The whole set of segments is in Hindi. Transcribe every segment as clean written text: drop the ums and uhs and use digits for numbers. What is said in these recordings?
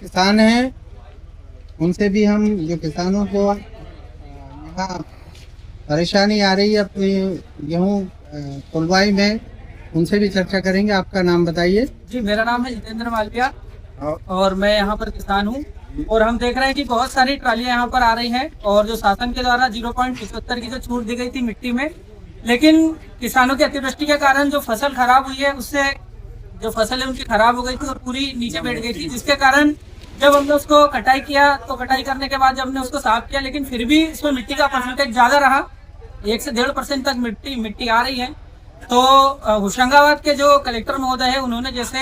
किसान हैं उनसे भी हम जो किसानों को यहाँ परेशानी आ रही है अपनी गेहूँ तुलवाई में, उनसे भी चर्चा करेंगे। आपका नाम बताइए। जी, मेरा नाम है जितेंद्र मालविया और मैं यहाँ पर किसान हूँ। और हम देख रहे हैं कि बहुत सारी ट्रालियां यहाँ पर आ रही हैं और जो शासन के द्वारा 0.75 की जो छूट दी गई थी मिट्टी में, लेकिन किसानों की अतिवृष्टि के कारण जो फसल खराब हुई है उससे जो फसल है उनकी खराब हो गई थी और पूरी नीचे बैठ गई थी, जिसके कारण जब हमने उसको कटाई किया तो कटाई करने के बाद जब हमने उसको साफ किया, लेकिन फिर भी इसमें मिट्टी का परसेंटेज ज्यादा रहा। 1 से 1.5% तक मिट्टी आ रही है। तो होशंगाबाद के जो कलेक्टर महोदय है उन्होंने जैसे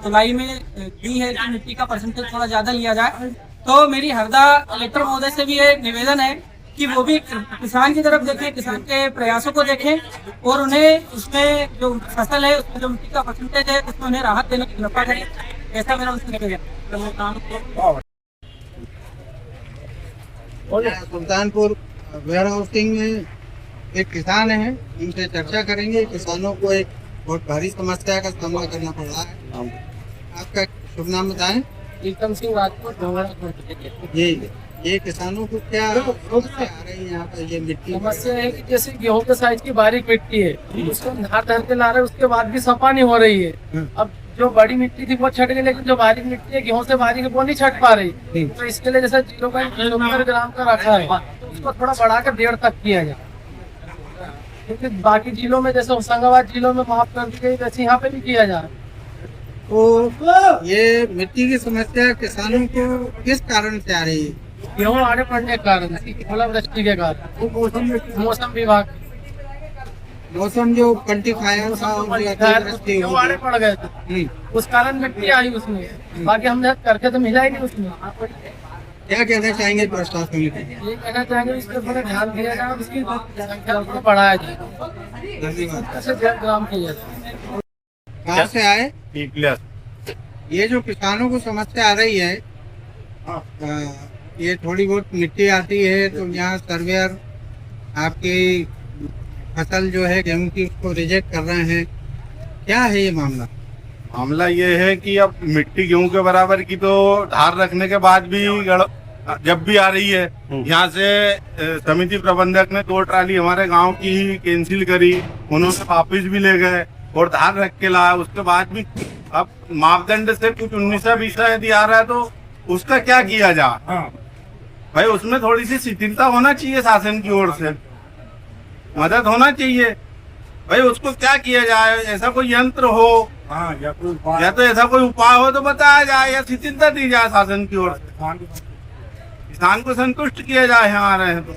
तुलाई में दी है कि मिट्टी का परसेंटेज थोड़ा ज्यादा लिया जाए, तो मेरी हरदा कलेक्टर महोदय से भी ये निवेदन है कि वो भी किसान की तरफ देखें, किसान के प्रयासों को देखें और उन्हें उसमें जो फसल है उसमें जो मिट्टी का परसेंटेज है उसमें उन्हें राहत देने की कृपा करें। ऐसा मेरा उनसे निवेदन। सुल्तानपुर वेयर हाउसिंग में एक किसान है, इनसे चर्चा करेंगे। किसानों को एक बहुत भारी समस्या का सामना करना पड़ रहा है। आपका शुभ नाम बताएं। प्रीतम सिंह राजपूत। ये किसानों को क्या समस्या आ रही है यहाँ पर? ये मिट्टी समस्या है कि जैसे गेहूं के साइज की बारीक मिट्टी है, उसको धार धर के ला रहे हैं, उसके बाद भी सफा नहीं हो रही है। अब जो बड़ी मिट्टी थी वो छट गई, लेकिन जो बारीक मिट्टी है गेहूं से बारीक वो नहीं छट पा रही। तो इसके लिए जैसे 0.05 ग्राम का रखा है, तो उसको थोड़ा बढ़ाकर 1.5 तक किया जाए, क्योंकि बाकी जिलों में जैसे होशंगाबाद जिलों में माफ कर दी गई, वैसे यहाँ पे भी किया जाए। तो ये मिट्टी की समस्या किसानों को किस कारण से आ रही है? गेहूं आड़े पड़ने के कारण, ओलावृष्टि के कारण, मौसम विभाग मौसम जो क्वांटिफायर था गेहूं आड़े पड़ गए थे, उस कारण मिट्टी आई उसमें। बाकी हमने करके तो मिला ही नहीं उसमें। क्या कहना चाहेंगे प्रशासन को? ये कहना चाहेंगे इस पर थोड़ा ध्यान दिया जाए, उसकी संख्या को बढ़ाया जाए, धन्यवाद। 1.5 ग्राम किया जाए। कहाँ से आए? ये जो किसानों को समस्या आ रही है, ये थोड़ी बहुत मिट्टी आती है तो यहाँ सर्वेयर आपकी फसल जो है गेहूं की उसको रिजेक्ट कर रहे हैं, क्या है ये मामला? मामला ये है कि अब मिट्टी गेहूं के बराबर की तो धार रखने के बाद भी जब भी आ रही है, यहाँ से समिति प्रबंधक ने 2 ट्राली हमारे गांव की ही कैंसिल करी, उन्होंने वापिस भी ले गए और धार रख के लाया। उसके बाद भी अब मापदंड से कुछ 19-20 यदि आ रहा है तो उसका क्या किया जाए? भाई उसमें थोड़ी सी शिथिलता होना चाहिए, शासन की ओर से मदद होना चाहिए। भाई उसको क्या किया जाए? ऐसा कोई यंत्र हो या तो ऐसा कोई उपाय हो तो बताया जाए, या शिथिलता दी जाए शासन की ओर से, किसान को संतुष्ट किया जाए यहाँ आ रहे हैं तो।